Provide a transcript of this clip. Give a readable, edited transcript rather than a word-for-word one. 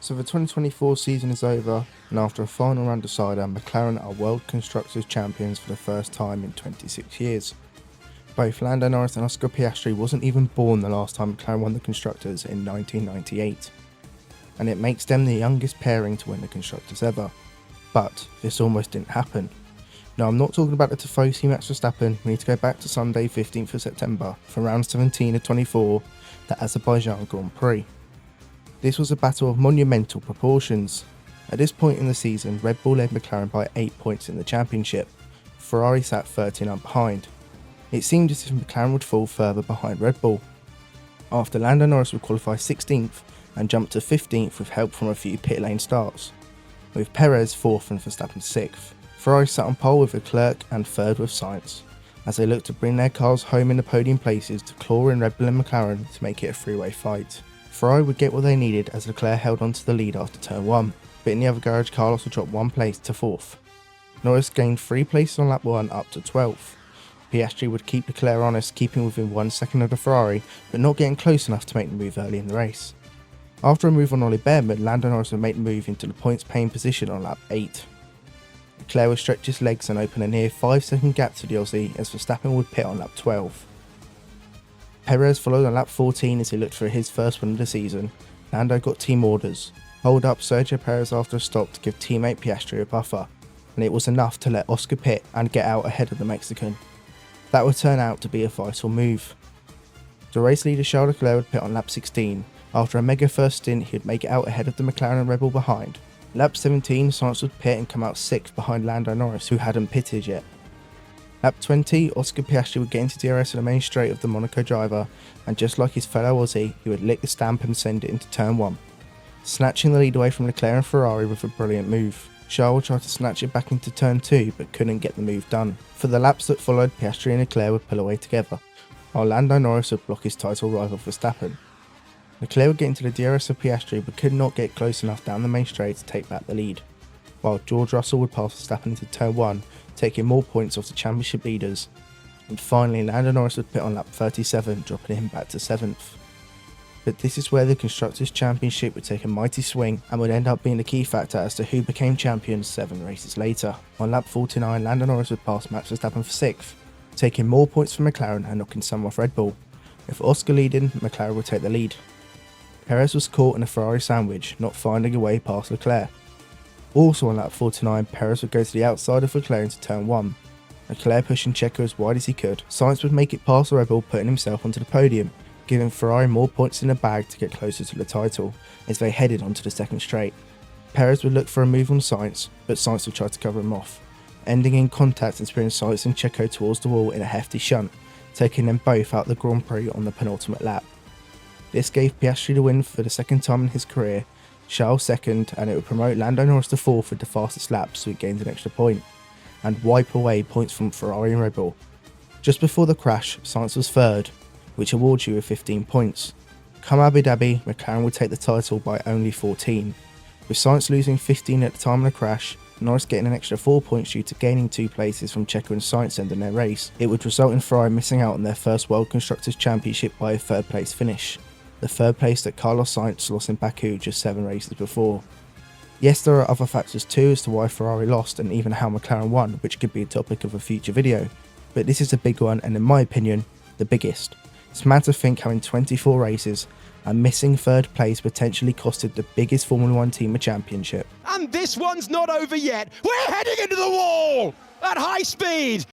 So the 2024 season is over, and after a final round decider, McLaren are World Constructors champions for the first time in 26 years. Both Lando Norris and Oscar Piastri wasn't even born the last time McLaren won the Constructors in 1998, and it makes them the youngest pairing to win the Constructors ever. But this almost didn't happen. Now, I'm not talking about the Tifosi Max Verstappen. We need to go back to Sunday 15th of September for round 17 of 24, the Azerbaijan Grand Prix. This was a battle of monumental proportions. At this point in the season, Red Bull led McLaren by 8 points in the championship. Ferrari sat 13 behind. It seemed as if McLaren would fall further behind Red Bull. After Lando Norris would qualify 16th and jump to 15th with help from a few pit lane starts, with Perez 4th and Verstappen 6th. Ferrari sat on pole with Leclerc and 3rd with Sainz, as they looked to bring their cars home in the podium places to claw in Red Bull and McLaren to make it a three-way fight. Ferrari would get what they needed as Leclerc held on to the lead after turn 1, but in the other garage Carlos would drop 1 place to 4th. Norris gained 3 places on lap 1 up to 12th. Piastri would keep Leclerc honest, keeping within 1 second of the Ferrari, but not getting close enough to make the move early in the race. After a move on Ollie Bearman, Lando Norris would make the move into the points paying position on lap 8. Leclerc would stretch his legs and open a near 5-second gap to the Aussie as Verstappen would pit on lap 12. Perez followed on lap 14 as he looked for his first win of the season. Lando got team orders: hold up Sergio Perez after a stop to give teammate Piastri a buffer, and it was enough to let Oscar pit and get out ahead of the Mexican. That would turn out to be a vital move. The race leader Charles Leclerc would pit on lap 16. After a mega first stint, he'd make it out ahead of the McLaren and Red Bull behind. Lap 17, Sainz would pit and come out 6th behind Lando Norris, who hadn't pitted yet. Lap 20, Oscar Piastri would get into DRS in the main straight of the Monaco driver, and just like his fellow Aussie, he would lick the stamp and send it into turn 1, snatching the lead away from Leclerc and Ferrari with a brilliant move. Charles would try to snatch it back into turn 2, but couldn't get the move done. For the laps that followed, Piastri and Leclerc would pull away together, while Lando Norris would block his title rival Verstappen. Leclerc would get into the DRS of Piastri but could not get close enough down the main straight to take back the lead, while George Russell would pass Verstappen into turn 1, taking more points off the championship leaders, and finally Lando Norris would pit on lap 37, dropping him back to 7th. But this is where the Constructors' Championship would take a mighty swing and would end up being the key factor as to who became champions 7 races later. On lap 49, Lando Norris would pass Max Verstappen for 6th, taking more points from McLaren and knocking some off Red Bull. With Oscar leading, McLaren would take the lead. Perez was caught in a Ferrari sandwich, not finding a way past Leclerc. Also on lap 49, Perez would go to the outside of Leclerc into turn 1. Leclerc pushing Checo as wide as he could. Sainz would make it past the Red Bull, putting himself onto the podium, giving Ferrari more points in the bag to get closer to the title as they headed onto the second straight. Perez would look for a move on Sainz, but Sainz would try to cover him off, ending in contact and spearing Sainz and Checo towards the wall in a hefty shunt, taking them both out the Grand Prix on the penultimate lap. This gave Piastri the win for the second time in his career, Charles second, and it would promote Lando Norris to 4th with the fastest lap, so he gained an extra point, and wipe away points from Ferrari and Red Bull. Just before the crash, Sainz was 3rd, which awards you with 15 points. Come Abu Dhabi, McLaren would take the title by only 14, with Sainz losing 15 at the time of the crash, Norris getting an extra 4 points due to gaining 2 places from Checo and Sainz ending their race. It would result in Ferrari missing out on their first World Constructors' Championship by a 3rd place finish, the 3rd place that Carlos Sainz lost in Baku just 7 races before. Yes, there are other factors too as to why Ferrari lost and even how McLaren won, which could be a topic of a future video, but this is a big one and in my opinion, the biggest. It's mad to think how in 24 races, a missing 3rd place potentially costed the biggest Formula 1 team a championship. And this one's not over yet. We're heading into the wall at high speed.